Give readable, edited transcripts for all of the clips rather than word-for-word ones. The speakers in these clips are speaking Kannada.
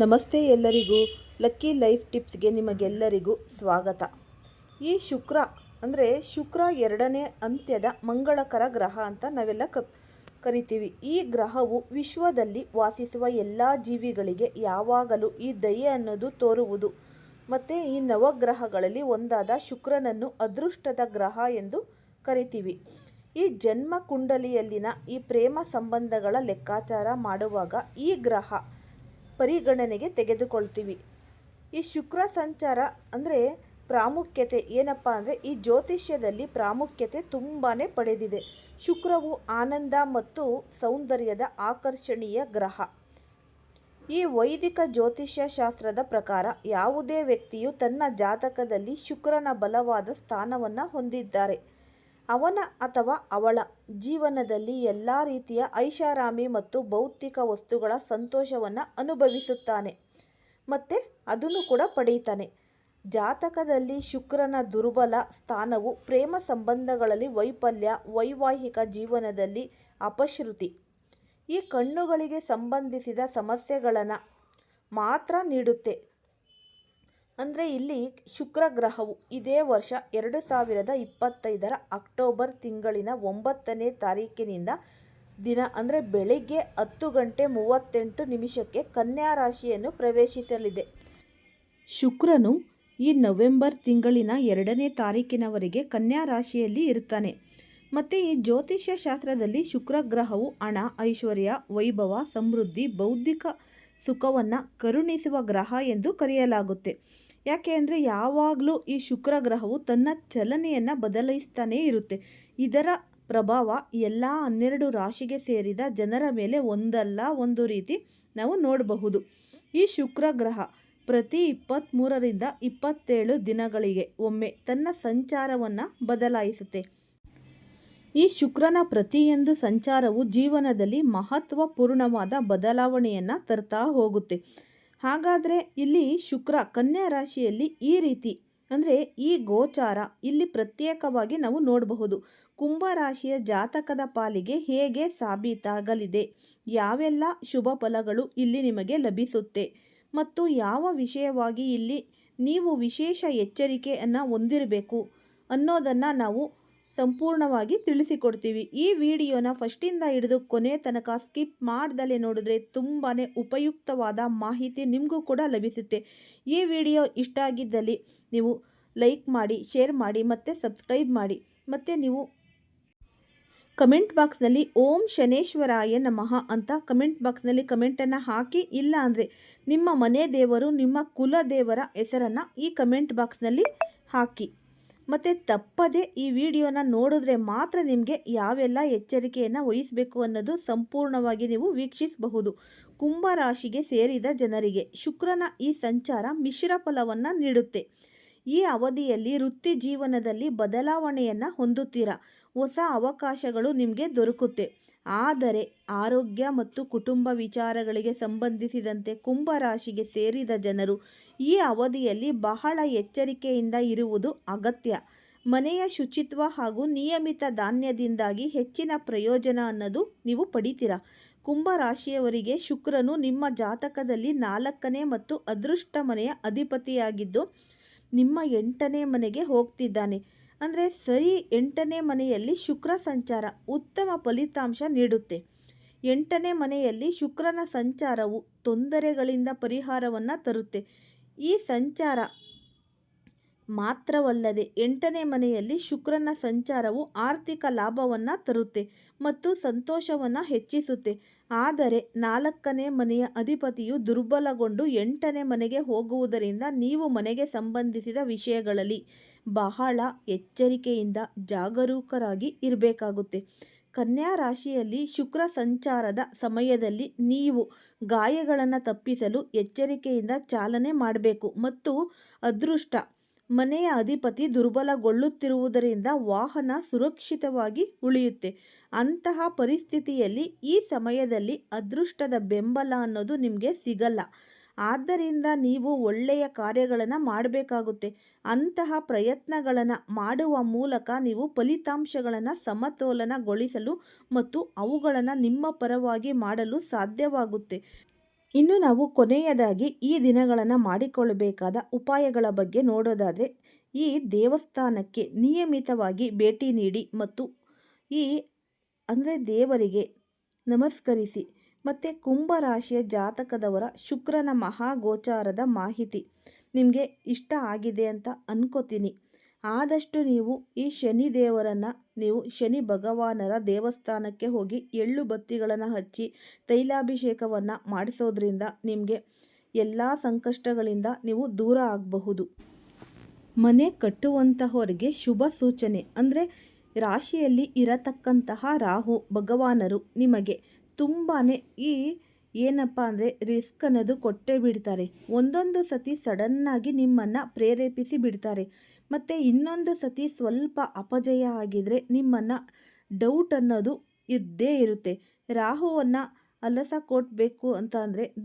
ನಮಸ್ತೆ ಎಲ್ಲರಿಗೂ. ಲಕ್ಕಿ ಲೈಫ್ ಟಿಪ್ಸ್ಗೆ ನಿಮಗೆಲ್ಲರಿಗೂ ಸ್ವಾಗತ. ಈ ಶುಕ್ರ ಅಂದರೆ ಶುಕ್ರ ಎರಡನೇ ಅಂತ್ಯದ ಮಂಗಳಕರ ಗ್ರಹ ಅಂತ ನಾವೆಲ್ಲ ಕರಿತೀವಿ. ಈ ಗ್ರಹವು ವಿಶ್ವದಲ್ಲಿ ವಾಸಿಸುವ ಎಲ್ಲ ಜೀವಿಗಳಿಗೆ ಯಾವಾಗಲೂ ಈ ದಯೆ ಅನ್ನೋದು ತೋರುವುದು. ಮತ್ತು ಈ ನವಗ್ರಹಗಳಲ್ಲಿ ಒಂದಾದ ಶುಕ್ರನನ್ನು ಅದೃಷ್ಟದ ಗ್ರಹ ಎಂದು ಕರಿತೀವಿ. ಈ ಜನ್ಮ ಕುಂಡಲಿಯಲ್ಲಿನ ಈ ಪ್ರೇಮ ಸಂಬಂಧಗಳ ಲೆಕ್ಕಾಚಾರ ಮಾಡುವಾಗ ಈ ಗ್ರಹ ಪರಿಗಣನೆಗೆ ತೆಗೆದುಕೊಳ್ತೀವಿ. ಈ ಶುಕ್ರ ಸಂಚಾರ ಅಂದರೆ ಪ್ರಾಮುಖ್ಯತೆ ಏನಪ್ಪ ಅಂದರೆ ಈ ಜ್ಯೋತಿಷ್ಯದಲ್ಲಿ ಪ್ರಾಮುಖ್ಯತೆ ತುಂಬಾ ಪಡೆದಿದೆ. ಶುಕ್ರವು ಆನಂದ ಮತ್ತು ಸೌಂದರ್ಯದ ಆಕರ್ಷಣೀಯ ಗ್ರಹ. ಈ ವೈದಿಕ ಜ್ಯೋತಿಷ್ಯ ಶಾಸ್ತ್ರದ ಪ್ರಕಾರ ಯಾವುದೇ ವ್ಯಕ್ತಿಯು ತನ್ನ ಜಾತಕದಲ್ಲಿ ಶುಕ್ರನ ಬಲವಾದ ಸ್ಥಾನವನ್ನು ಹೊಂದಿದ್ದಾರೆ ಅವನ ಅಥವಾ ಅವಳ ಜೀವನದಲ್ಲಿ ಎಲ್ಲ ರೀತಿಯ ಐಷಾರಾಮಿ ಮತ್ತು ಭೌತಿಕ ವಸ್ತುಗಳ ಸಂತೋಷವನ್ನು ಅನುಭವಿಸುತ್ತಾನೆ ಮತ್ತು ಅದನ್ನು ಕೂಡ ಪಡೆಯುತ್ತಾನೆ. ಜಾತಕದಲ್ಲಿ ಶುಕ್ರನ ದುರ್ಬಲ ಸ್ಥಾನವು ಪ್ರೇಮ ಸಂಬಂಧಗಳಲ್ಲಿ ವೈಫಲ್ಯ, ವೈವಾಹಿಕ ಜೀವನದಲ್ಲಿ ಅಪಶ್ರುತಿ, ಈ ಕಣ್ಣುಗಳಿಗೆ ಸಂಬಂಧಿಸಿದ ಸಮಸ್ಯೆಗಳನ್ನು ಮಾತ್ರ ನೀಡುತ್ತೆ. ಅಂದರೆ ಇಲ್ಲಿ ಶುಕ್ರ ಗ್ರಹವು ಇದೇ ವರ್ಷ 2025 ಅಕ್ಟೋಬರ್ ತಿಂಗಳಿನ 9ನೇ ತಾರೀಕಿನಿಂದ ದಿನ ಅಂದರೆ ಬೆಳಿಗ್ಗೆ 10:38 ಕನ್ಯಾ ರಾಶಿಯನ್ನು ಪ್ರವೇಶಿಸಲಿದೆ. ಶುಕ್ರನು ಈ ನವೆಂಬರ್ ತಿಂಗಳಿನ 2ನೇ ತಾರೀಕಿನವರೆಗೆ ಕನ್ಯಾ ರಾಶಿಯಲ್ಲಿ ಇರ್ತಾನೆ. ಮತ್ತು ಈ ಜ್ಯೋತಿಷ್ಯ ಶಾಸ್ತ್ರದಲ್ಲಿ ಶುಕ್ರ ಗ್ರಹವು ಹಣ, ಐಶ್ವರ್ಯ, ವೈಭವ, ಸಮೃದ್ಧಿ, ಬೌದ್ಧಿಕ ಸುಖವನ್ನು ಕರುಣಿಸುವ ಗ್ರಹ ಎಂದು ಕರೆಯಲಾಗುತ್ತೆ. ಯಾಕೆ ಅಂದರೆ ಯಾವಾಗಲೂ ಈ ಶುಕ್ರ ಗ್ರಹವು ತನ್ನ ಚಲನೆಯನ್ನು ಬದಲಾಯಿಸ್ತಾನೇ ಇರುತ್ತೆ. ಇದರ ಪ್ರಭಾವ ಎಲ್ಲ 12 ರಾಶಿಗೆ ಸೇರಿದ ಜನರ ಮೇಲೆ ಒಂದಲ್ಲ ಒಂದು ರೀತಿ ನಾವು ನೋಡಬಹುದು. ಈ ಶುಕ್ರ ಗ್ರಹ ಪ್ರತಿ 23ರಿಂದ 27 ದಿನಗಳಿಗೆ ಒಮ್ಮೆ ತನ್ನ ಸಂಚಾರವನ್ನು ಬದಲಾಯಿಸುತ್ತೆ. ಈ ಶುಕ್ರನ ಪ್ರತಿಯೊಂದು ಸಂಚಾರವು ಜೀವನದಲ್ಲಿ ಮಹತ್ವಪೂರ್ಣವಾದ ಬದಲಾವಣೆಯನ್ನು ತರ್ತಾ ಹೋಗುತ್ತೆ. ಹಾಗಾದರೆ ಇಲ್ಲಿ ಶುಕ್ರ ಕನ್ಯಾ ರಾಶಿಯಲ್ಲಿ ಈ ರೀತಿ ಅಂದರೆ ಈ ಗೋಚಾರ ಇಲ್ಲಿ ಪ್ರತ್ಯೇಕವಾಗಿ ನಾವು ನೋಡಬಹುದು. ಕುಂಭ ರಾಶಿಯ ಜಾತಕದ ಪಾಲಿಗೆ ಹೇಗೆ ಸಾಬೀತಾಗಲಿದೆ, ಯಾವೆಲ್ಲ ಶುಭ ಫಲಗಳು ಇಲ್ಲಿ ನಿಮಗೆ ಲಭಿಸುತ್ತೆ ಮತ್ತು ಯಾವ ವಿಷಯವಾಗಿ ಇಲ್ಲಿ ನೀವು ವಿಶೇಷ ಎಚ್ಚರಿಕೆಯನ್ನು ಹೊಂದಿರಬೇಕು ಅನ್ನೋದನ್ನು ನಾವು ಸಂಪೂರ್ಣವಾಗಿ ತಿಳಿಸಿಕೊಡ್ತೀವಿ. ಈ ವಿಡಿಯೋನ ಫಸ್ಟಿಂದ ಹಿಡಿದು ಕೊನೆ ತನಕ ಸ್ಕಿಪ್ ಮಾಡ್ದಲೇ ನೋಡಿದ್ರೆ ತುಂಬಾ ಉಪಯುಕ್ತವಾದ ಮಾಹಿತಿ ನಿಮಗೂ ಕೂಡ ಲಭಿಸುತ್ತೆ. ಈ ವಿಡಿಯೋ ಇಷ್ಟ ಆಗಿದ್ದಲ್ಲಿ ನೀವು ಲೈಕ್ ಮಾಡಿ, ಶೇರ್ ಮಾಡಿ ಮತ್ತು ಸಬ್ಸ್ಕ್ರೈಬ್ ಮಾಡಿ. ಮತ್ತು ನೀವು ಕಮೆಂಟ್ ಬಾಕ್ಸ್ನಲ್ಲಿ ಓಂ ಶನೇಶ್ವರಾಯ ನಮಃ ಅಂತ ಕಮೆಂಟ್ ಬಾಕ್ಸ್ನಲ್ಲಿ ಕಮೆಂಟನ್ನು ಹಾಕಿ. ಇಲ್ಲ ಅಂದರೆ ನಿಮ್ಮ ಮನೆ ದೇವರು, ನಿಮ್ಮ ಕುಲ ದೇವರ ಹೆಸರನ್ನು ಈ ಕಮೆಂಟ್ ಬಾಕ್ಸ್ನಲ್ಲಿ ಹಾಕಿ. ಮತ್ತು ತಪ್ಪದೆ ಈ ವಿಡಿಯೋನ ನೋಡಿದ್ರೆ ಮಾತ್ರ ನಿಮಗೆ ಯಾವೆಲ್ಲ ಎಚ್ಚರಿಕೆಯನ್ನು ವಹಿಸಬೇಕು ಅನ್ನೋದು ಸಂಪೂರ್ಣವಾಗಿ ನೀವು ವೀಕ್ಷಿಸಬಹುದು. ಕುಂಭ ರಾಶಿಗೆ ಸೇರಿದ ಜನರಿಗೆ ಶುಕ್ರನ ಈ ಸಂಚಾರ ಮಿಶ್ರ ಫಲವನ್ನು ನೀಡುತ್ತೆ. ಈ ಅವಧಿಯಲ್ಲಿ ವೃತ್ತಿ ಜೀವನದಲ್ಲಿ ಬದಲಾವಣೆಯನ್ನು ಹೊಂದುತ್ತೀರಾ, ಹೊಸ ಅವಕಾಶಗಳು ನಿಮಗೆ ದೊರಕುತ್ತೆ. ಆದರೆ ಆರೋಗ್ಯ ಮತ್ತು ಕುಟುಂಬ ವಿಚಾರಗಳಿಗೆ ಸಂಬಂಧಿಸಿದಂತೆ ಕುಂಭ ರಾಶಿಗೆ ಸೇರಿದ ಜನರು ಈ ಅವಧಿಯಲ್ಲಿ ಬಹಳ ಎಚ್ಚರಿಕೆಯಿಂದ ಇರುವುದು ಅಗತ್ಯ. ಮನೆಯ ಶುಚಿತ್ವ ಹಾಗೂ ನಿಯಮಿತ ಧಾನ್ಯದಿಂದಾಗಿ ಹೆಚ್ಚಿನ ಪ್ರಯೋಜನ ಅನ್ನೋದು ನೀವು ಪಡಿತೀರಾ. ಕುಂಭ ರಾಶಿಯವರಿಗೆ ಶುಕ್ರನು ನಿಮ್ಮ ಜಾತಕದಲ್ಲಿ 4ನೇ ಮತ್ತು ಅದೃಷ್ಟ ಮನೆಯ ಅಧಿಪತಿಯಾಗಿದ್ದು ನಿಮ್ಮ 8ನೇ ಮನೆಗೆ ಹೋಗ್ತಿದ್ದಾನೆ. ಅಂದರೆ ಸರಿ 8ನೇ ಮನೆಯಲ್ಲಿ ಶುಕ್ರ ಸಂಚಾರ ಉತ್ತಮ ಫಲಿತಾಂಶ ನೀಡುತ್ತೆ. 8ನೇ ಮನೆಯಲ್ಲಿ ಶುಕ್ರನ ಸಂಚಾರವು ತೊಂದರೆಗಳಿಂದ ಪರಿಹಾರವನ್ನು ತರುತ್ತೆ. ಈ ಸಂಚಾರ ಮಾತ್ರವಲ್ಲದೆ 8ನೇ ಮನೆಯಲ್ಲಿ ಶುಕ್ರನ ಸಂಚಾರವು ಆರ್ಥಿಕ ಲಾಭವನ್ನು ತರುತ್ತೆ ಮತ್ತು ಸಂತೋಷವನ್ನು ಹೆಚ್ಚಿಸುತ್ತೆ. ಆದರೆ 4ನೇ ಮನೆಯ ಅಧಿಪತಿಯು ದುರ್ಬಲಗೊಂಡು 8ನೇ ಮನೆಗೆ ಹೋಗುವುದರಿಂದ ನೀವು ಮನೆಗೆ ಸಂಬಂಧಿಸಿದ ವಿಷಯಗಳಲ್ಲಿ ಬಹಳ ಎಚ್ಚರಿಕೆಯಿಂದ ಜಾಗರೂಕರಾಗಿ ಇರಬೇಕಾಗುತ್ತೆ. ಕನ್ಯಾ ರಾಶಿಯಲ್ಲಿ ಶುಕ್ರ ಸಂಚಾರದ ಸಮಯದಲ್ಲಿ ನೀವು ಗಾಯಗಳನ್ನು ತಪ್ಪಿಸಲು ಎಚ್ಚರಿಕೆಯಿಂದ ಚಾಲನೆ ಮಾಡಬೇಕು. ಮತ್ತು ಅದೃಷ್ಟ ಮನೆಯ ಅಧಿಪತಿ ದುರ್ಬಲಗೊಳ್ಳುತ್ತಿರುವುದರಿಂದ ವಾಹನ ಸುರಕ್ಷಿತವಾಗಿ ಉಳಿಯುತ್ತೆ. ಅಂತಹ ಪರಿಸ್ಥಿತಿಯಲ್ಲಿ ಈ ಸಮಯದಲ್ಲಿ ಅದೃಷ್ಟದ ಬೆಂಬಲ ಅನ್ನೋದು ನಿಮಗೆ ಸಿಗಲ್ಲ. ಆದ್ದರಿಂದ ನೀವು ಒಳ್ಳೆಯ ಕಾರ್ಯಗಳನ್ನು ಮಾಡಬೇಕಾಗುತ್ತೆ. ಅಂತಹ ಪ್ರಯತ್ನಗಳನ್ನು ಮಾಡುವ ಮೂಲಕ ನೀವು ಫಲಿತಾಂಶಗಳನ್ನು ಸಮತೋಲನಗೊಳಿಸಲು ಮತ್ತು ಅವುಗಳನ್ನು ನಿಮ್ಮ ಪರವಾಗಿ ಮಾಡಲು ಸಾಧ್ಯವಾಗುತ್ತೆ. ಇನ್ನು ನಾವು ಕೊನೆಯದಾಗಿ ಈ ದಿನಗಳನ್ನು ಮಾಡಿಕೊಳ್ಳಬೇಕಾದ ಉಪಾಯಗಳ ಬಗ್ಗೆ ನೋಡೋದಾದರೆ, ಈ ದೇವಸ್ಥಾನಕ್ಕೆ ನಿಯಮಿತವಾಗಿ ಭೇಟಿ ನೀಡಿ ಮತ್ತು ಈ ದೇವರಿಗೆ ನಮಸ್ಕರಿಸಿ. ಮತ್ತು ಕುಂಭರಾಶಿಯ ಜಾತಕದವರ ಶುಕ್ರನ ಮಹಾಗೋಚಾರದ ಮಾಹಿತಿ ನಿಮಗೆ ಇಷ್ಟ ಆಗಿದೆ ಅಂತ ಅನ್ಕೋತೀನಿ. ಆದಷ್ಟು ನೀವು ಈ ಶನಿ ದೇವರನ್ನು ನೀವು ಶನಿ ಭಗವಾನರ ದೇವಸ್ಥಾನಕ್ಕೆ ಹೋಗಿ ಎಳ್ಳು ಬತ್ತಿಗಳನ್ನು ಹಚ್ಚಿ ತೈಲಾಭಿಷೇಕವನ್ನು ಮಾಡಿಸೋದ್ರಿಂದ ನಿಮಗೆ ಎಲ್ಲ ಸಂಕಷ್ಟಗಳಿಂದ ನೀವು ದೂರ ಆಗಬಹುದು. ಮನೆ ಕಟ್ಟುವಂತಹವರಿಗೆ ಶುಭ ಸೂಚನೆ ರಾಶಿಯಲ್ಲಿ ಇರತಕ್ಕಂತಹ ರಾಹು ಭಗವಾನರು ನಿಮಗೆ ತುಂಬಾ ರಿಸ್ಕ್ ಅನ್ನೋದು ಕೊಟ್ಟೇ ಬಿಡ್ತಾರೆ. ಒಂದೊಂದು ಸತಿ ಸಡನ್ನಾಗಿ ನಿಮ್ಮನ್ನು ಪ್ರೇರೇಪಿಸಿ ಬಿಡ್ತಾರೆ. ಮತ್ತು ಇನ್ನೊಂದು ಸತಿ ಸ್ವಲ್ಪ ಅಪಜಯ ಆಗಿದ್ರೆ ನಿಮ್ಮನ್ನು ಡೌಟ್ ಅನ್ನೋದು ಇದ್ದೇ ಇರುತ್ತೆ. ರಾಹುವನ್ನು ಅಲಸ ಕೊಡಬೇಕು ಅಂತ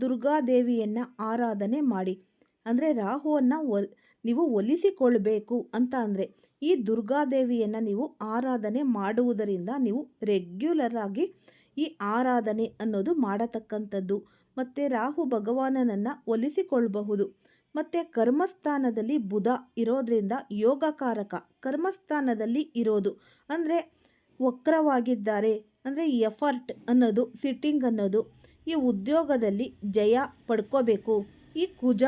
ದುರ್ಗಾದೇವಿಯನ್ನು ಆರಾಧನೆ ಮಾಡಿ. ರಾಹುವನ್ನು ನೀವು ಒಲಿಸಿಕೊಳ್ಬೇಕು ಅಂತ ಈ ದುರ್ಗಾದೇವಿಯನ್ನು ನೀವು ಆರಾಧನೆ ಮಾಡುವುದರಿಂದ ನೀವು ರೆಗ್ಯುಲರ್ ಆಗಿ ಈ ಆರಾಧನೆ ಅನ್ನೋದು ಮಾಡತಕ್ಕಂಥದ್ದು. ಮತ್ತು ರಾಹು ಭಗವಾನನನ್ನು ಒಲಿಸಿಕೊಳ್ಳಬಹುದು. ಮತ್ತು ಕರ್ಮಸ್ಥಾನದಲ್ಲಿ ಬುಧ ಇರೋದ್ರಿಂದ ಯೋಗಕಾರಕ ಕರ್ಮಸ್ಥಾನದಲ್ಲಿ ಇರೋದು ವಕ್ರವಾಗಿದ್ದಾರೆ. ಎಫರ್ಟ್ ಅನ್ನೋದು ಸಿಟ್ಟಿಂಗ್ ಅನ್ನೋದು ಈ ಉದ್ಯೋಗದಲ್ಲಿ ಜಯ ಪಡ್ಕೋಬೇಕು. ಈ ಕುಜ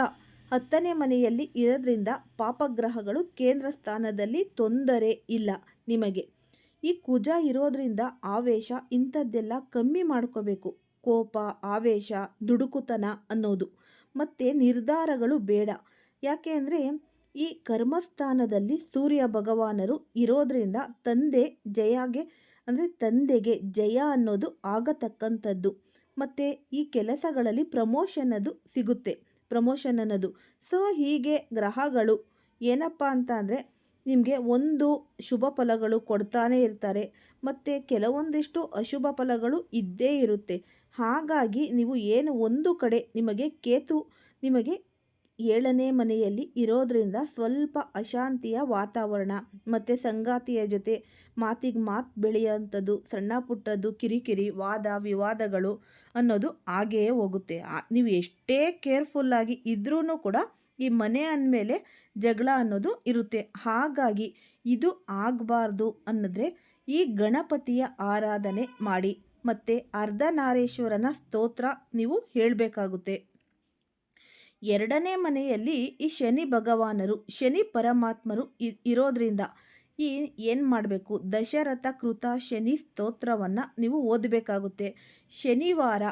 10ನೇ ಮನೆಯಲ್ಲಿ ಇರೋದ್ರಿಂದ ಪಾಪಗ್ರಹಗಳು ಕೇಂದ್ರ ಸ್ಥಾನದಲ್ಲಿ ತೊಂದರೆ ಇಲ್ಲ ನಿಮಗೆ. ಈ ಕುಜ ಇರೋದ್ರಿಂದ ಆವೇಶ ಇಂಥದ್ದೆಲ್ಲ ಕಮ್ಮಿ ಮಾಡ್ಕೋಬೇಕು. ಕೋಪ, ಆವೇಶ, ದುಡುಕುತನ ಅನ್ನೋದು ಮತ್ತು ನಿರ್ಧಾರಗಳು ಬೇಡ. ಯಾಕೆ ಈ ಕರ್ಮಸ್ಥಾನದಲ್ಲಿ ಸೂರ್ಯ ಭಗವಾನರು ಇರೋದ್ರಿಂದ ತಂದೆಗೆ ಜಯ ಅನ್ನೋದು ಆಗತಕ್ಕಂಥದ್ದು. ಮತ್ತು ಈ ಕೆಲಸಗಳಲ್ಲಿ ಪ್ರಮೋಷನ್ ಅನ್ನೋದು ಸೊ ಹೀಗೆ ಗ್ರಹಗಳು ಏನಪ್ಪ ಅಂತ ನಿಮಗೆ ಒಂದು ಶುಭ ಫಲಗಳು ಕೊಡ್ತಾನೆ ಇರ್ತಾರೆ ಮತ್ತು ಕೆಲವೊಂದಿಷ್ಟು ಅಶುಭ ಫಲಗಳು ಇದ್ದೇ ಇರುತ್ತೆ. ಹಾಗಾಗಿ ನೀವು ಒಂದು ಕಡೆ ನಿಮಗೆ ಕೇತು ನಿಮಗೆ 7ನೇ ಮನೆಯಲ್ಲಿ ಇರೋದ್ರಿಂದ ಸ್ವಲ್ಪ ಅಶಾಂತಿಯ ವಾತಾವರಣ ಮತ್ತು ಸಂಗಾತಿಯ ಜೊತೆ ಮಾತಿಗೆ ಮಾತು ಬೆಳೆಯುವಂಥದ್ದು, ಸಣ್ಣ ಪುಟ್ಟದ್ದು ಕಿರಿಕಿರಿ, ವಾದ ವಿವಾದಗಳು ಅನ್ನೋದು ಹಾಗೆಯೇ ಹೋಗುತ್ತೆ. ನೀವು ಎಷ್ಟೇ ಕೇರ್ಫುಲ್ಲಾಗಿ ಇದ್ರೂ ಕೂಡ ಈ ಮನೆ ಅಂದಮೇಲೆ ಜಗಳ ಅನ್ನೋದು ಇರುತ್ತೆ. ಹಾಗಾಗಿ ಇದು ಆಗಬಾರ್ದು ಈ ಗಣಪತಿಯ ಆರಾಧನೆ ಮಾಡಿ. ಮತ್ತು ಅರ್ಧನಾರೀಶ್ವರನ ಸ್ತೋತ್ರ ನೀವು ಹೇಳಬೇಕಾಗುತ್ತೆ. 2ನೇ ಮನೆಯಲ್ಲಿ ಈ ಶನಿ ಭಗವಾನರು ಶನಿ ಪರಮಾತ್ಮರು ಇರೋದ್ರಿಂದ ಏನು ಮಾಡಬೇಕು, ದಶರಥ ಕೃತ ಶನಿ ಸ್ತೋತ್ರವನ್ನು ನೀವು ಓದಬೇಕಾಗುತ್ತೆ. ಶನಿವಾರ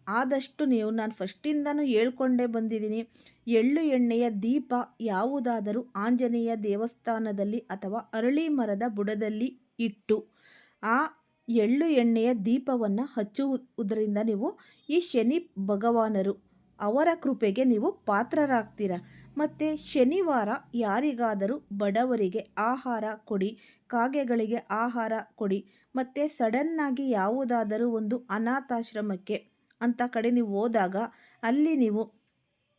ಆದಷ್ಟು ನಾನು ಫಸ್ಟಿಂದನೂ ಹೇಳ್ಕೊಂಡೇ ಬಂದಿದ್ದೀನಿ. ಎಳ್ಳು ಎಣ್ಣೆಯ ದೀಪ ಯಾವುದಾದರೂ ಆಂಜನೇಯ ದೇವಸ್ಥಾನದಲ್ಲಿ ಅಥವಾ ಅರಳಿ ಮರದ ಬುಡದಲ್ಲಿ ಇಟ್ಟು ಆ ಎಳ್ಳು ಎಣ್ಣೆಯ ದೀಪವನ್ನು ಹಚ್ಚುವುದರಿಂದ ನೀವು ಈ ಶನಿ ಭಗವಾನರು ಅವರ ಕೃಪೆಗೆ ನೀವು ಪಾತ್ರರಾಗ್ತೀರ. ಮತ್ತು ಶನಿವಾರ ಯಾರಿಗಾದರೂ ಬಡವರಿಗೆ ಆಹಾರ ಕೊಡಿ, ಕಾಗೆಗಳಿಗೆ ಆಹಾರ ಕೊಡಿ. ಮತ್ತು ಸಡನ್ನಾಗಿ ಯಾವುದಾದರೂ ಒಂದು ಅನಾಥಾಶ್ರಮಕ್ಕೆ ಅಂಥ ಕಡೆ ನೀವು ಹೋದಾಗ ಅಲ್ಲಿ ನೀವು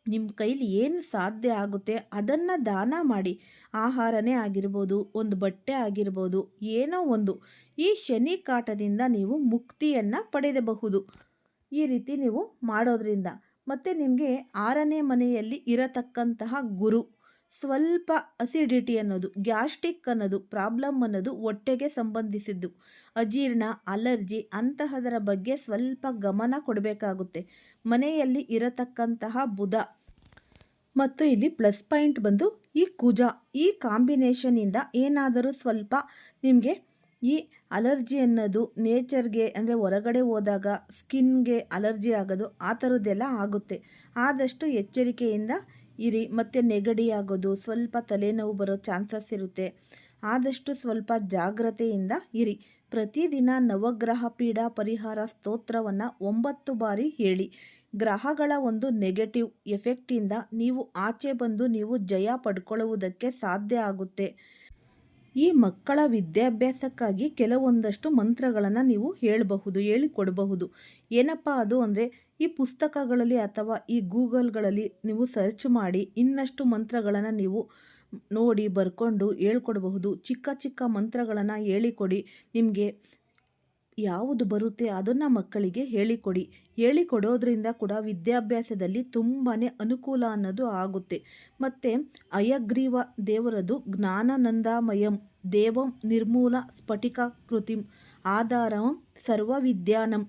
ನಿಮ್ಮ ಕೈಲಿ ಏನು ಸಾಧ್ಯ ಆಗುತ್ತೆ ಅದನ್ನು ದಾನ ಮಾಡಿ. ಆಹಾರನೇ ಆಗಿರ್ಬೋದು, ಒಂದು ಬಟ್ಟೆ ಆಗಿರ್ಬೋದು, ಏನೋ ಒಂದು. ಈ ಶನಿ ಕಾಟದಿಂದ ನೀವು ಮುಕ್ತಿಯನ್ನು ಪಡೆಯಬಹುದು ಈ ರೀತಿ ನೀವು ಮಾಡೋದ್ರಿಂದ. ಮತ್ತು ನಿಮಗೆ 6ನೇ ಮನೆಯಲ್ಲಿ ಇರತಕ್ಕಂತಹ ಗುರು ಸ್ವಲ್ಪ ಅಸಿಡಿಟಿ ಅನ್ನೋದು, ಗ್ಯಾಸ್ಟ್ರಿಕ್ ಅನ್ನೋದು ಪ್ರಾಬ್ಲಮ್ ಅನ್ನೋದು ಹೊಟ್ಟೆಗೆ ಸಂಬಂಧಿಸಿದ್ದು, ಅಜೀರ್ಣ, ಅಲರ್ಜಿ ಅಂತಹದರ ಬಗ್ಗೆ ಸ್ವಲ್ಪ ಗಮನ ಕೊಡಬೇಕಾಗುತ್ತೆ. ಮನೆಯಲ್ಲಿ ಇರತಕ್ಕಂತಹ ಬುಧ ಮತ್ತು ಇಲ್ಲಿ ಪ್ಲಸ್ ಪಾಯಿಂಟ್ ಬಂದು ಈ ಕುಜ, ಈ ಕಾಂಬಿನೇಷನಿಂದ ಏನಾದರೂ ಸ್ವಲ್ಪ ನಿಮಗೆ ಈ ಅಲರ್ಜಿ ಅನ್ನೋದು ನೇಚರ್ಗೆ ಹೊರಗಡೆ ಹೋದಾಗ ಸ್ಕಿನ್ಗೆ ಅಲರ್ಜಿ ಆಗೋದು ಆ ಥರದ್ದೆಲ್ಲ ಆಗುತ್ತೆ. ಆದಷ್ಟು ಎಚ್ಚರಿಕೆಯಿಂದ ಇರಿ. ಮತ್ತು ನೆಗಡಿ ಆಗೋದು, ಸ್ವಲ್ಪ ತಲೆನೋವು ಬರೋ ಚಾನ್ಸಸ್ ಇರುತ್ತೆ. ಆದಷ್ಟು ಸ್ವಲ್ಪ ಜಾಗ್ರತೆಯಿಂದ ಇರಿ. ಪ್ರತಿದಿನ ನವಗ್ರಹ ಪೀಡಾ ಪರಿಹಾರ ಸ್ತೋತ್ರವನ್ನು 9 ಬಾರಿ ಹೇಳಿ. ಗ್ರಹಗಳ ಒಂದು ನೆಗೆಟಿವ್ ಎಫೆಕ್ಟಿಂದ ನೀವು ಆಚೆ ಬಂದು ನೀವು ಜಯ ಪಡ್ಕೊಳ್ಳುವುದಕ್ಕೆ ಸಾಧ್ಯ ಆಗುತ್ತೆ. ಈ ಮಕ್ಕಳ ವಿದ್ಯಾಭ್ಯಾಸಕ್ಕಾಗಿ ಕೆಲವೊಂದಷ್ಟು ಮಂತ್ರಗಳನ್ನು ನೀವು ಹೇಳಿಕೊಡಬಹುದು. ಏನಪ್ಪ ಅದು ಈ ಪುಸ್ತಕಗಳಲ್ಲಿ ಅಥವಾ ಈ ಗೂಗಲ್ಗಳಲ್ಲಿ ನೀವು ಸರ್ಚ್ ಮಾಡಿ ಇನ್ನಷ್ಟು ಮಂತ್ರಗಳನ್ನು ನೀವು ನೋಡಿ ಬರ್ಕೊಂಡು ಹೇಳ್ಕೊಡಬಹುದು. ಚಿಕ್ಕ ಚಿಕ್ಕ ಮಂತ್ರಗಳನ್ನು ಹೇಳಿಕೊಡಿ. ನಿಮಗೆ ಯಾವುದು ಬರುತ್ತೆ ಅದನ್ನು ಮಕ್ಕಳಿಗೆ ಹೇಳಿಕೊಡಿ. ಹೇಳಿಕೊಡೋದ್ರಿಂದ ಕೂಡ ವಿದ್ಯಾಭ್ಯಾಸದಲ್ಲಿ ತುಂಬಾ ಅನುಕೂಲ ಅನ್ನೋದು ಆಗುತ್ತೆ. ಮತ್ತು ಹಯಗ್ರೀವ ದೇವರದು ಜ್ಞಾನಾನಂದಮಯಂ ದೇವಂ ನಿರ್ಮೂಲ ಸ್ಫಟಿಕ ಕೃತಿಂ ಆಧಾರಂ ಸರ್ವವಿದ್ಯಾನಂ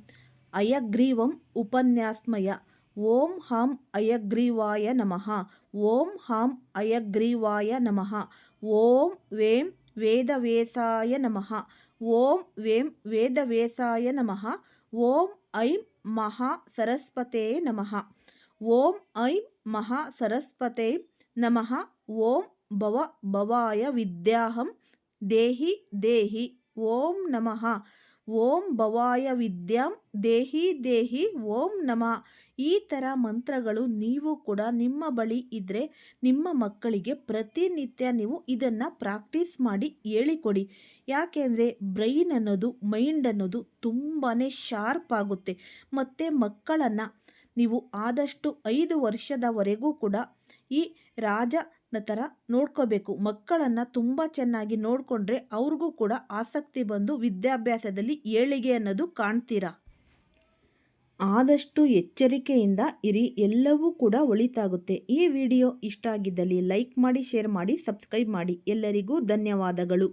ಹಯಗ್ರೀವಂ ಉಪನ್ಯಾಸ್ಮಯ. ಓಂ ಹಾಂ ಹಯಗ್ರೀವಾಯ ನಮಃ. ಓಂ ಹಾಂ ಹಯಗ್ರೀವಾಯ ನಮಃ. ಓಂ ವೇಂ ವೇದವೇಸಾಯ ನಮಃ. ಓಂ ವೇಂ ವೇದವೇಸಾಯ ನಮಃ. ಓಂ ಐಂ ಮಹಾ ಸರಸ್ವತೇ ನಮಃ. ಓಂ ಐಂ ಮಹಾ ಸರಸ್ವತೇ ನಮಃ. ಓಂ ಭವ ಭವಾಯ ವಿದ್ಯಾಹಂ ದೇಹಿ ದೇಹಿ. ಓಂ ನಮಃ. ಓಂ ಭವಾಯ ವಿದ್ಯಾಂ ದೇಹಿ ದೇಹಿ. ಓಂ ನಮಃ. ಈ ಥರ ಮಂತ್ರಗಳು ನೀವು ಕೂಡ ನಿಮ್ಮ ಬಳಿ ಇದ್ದರೆ ನಿಮ್ಮ ಮಕ್ಕಳಿಗೆ ಪ್ರತಿನಿತ್ಯ ನೀವು ಇದನ್ನು ಪ್ರಾಕ್ಟೀಸ್ ಮಾಡಿ ಹೇಳಿಕೊಡಿ. ಯಾಕೆಂದರೆ ಬ್ರೈನ್ ಅನ್ನೋದು ಮೈಂಡ್ ಅನ್ನೋದು ತುಂಬಾ ಶಾರ್ಪ್ ಆಗುತ್ತೆ. ಮತ್ತು ಮಕ್ಕಳನ್ನು ನೀವು ಆದಷ್ಟು 5 ವರ್ಷದವರೆಗೂ ಕೂಡ ಈ ರಾಜನ ಥರ ನೋಡ್ಕೋಬೇಕು. ಮಕ್ಕಳನ್ನು ತುಂಬ ಚೆನ್ನಾಗಿ ನೋಡಿಕೊಂಡ್ರೆ ಅವ್ರಿಗೂ ಕೂಡ ಆಸಕ್ತಿ ಬಂದು ವಿದ್ಯಾಭ್ಯಾಸದಲ್ಲಿ ಏಳಿಗೆ ಅನ್ನೋದು ಕಾಣ್ತೀರಾ. ಆದಷ್ಟು ಎಚ್ಚರಿಕೆಯಿಂದ ಇರಿ, ಎಲ್ಲವೂ ಕೂಡ ಒಳಿತಾಗುತ್ತೆ. ಈ ವಿಡಿಯೋ ಇಷ್ಟ ಆಗಿದ್ದಲ್ಲಿ ಲೈಕ್ ಮಾಡಿ, ಶೇರ್ ಮಾಡಿ, ಸಬ್ಸ್ಕ್ರೈಬ್ ಮಾಡಿ. ಎಲ್ಲರಿಗೂ ಧನ್ಯವಾದಗಳು.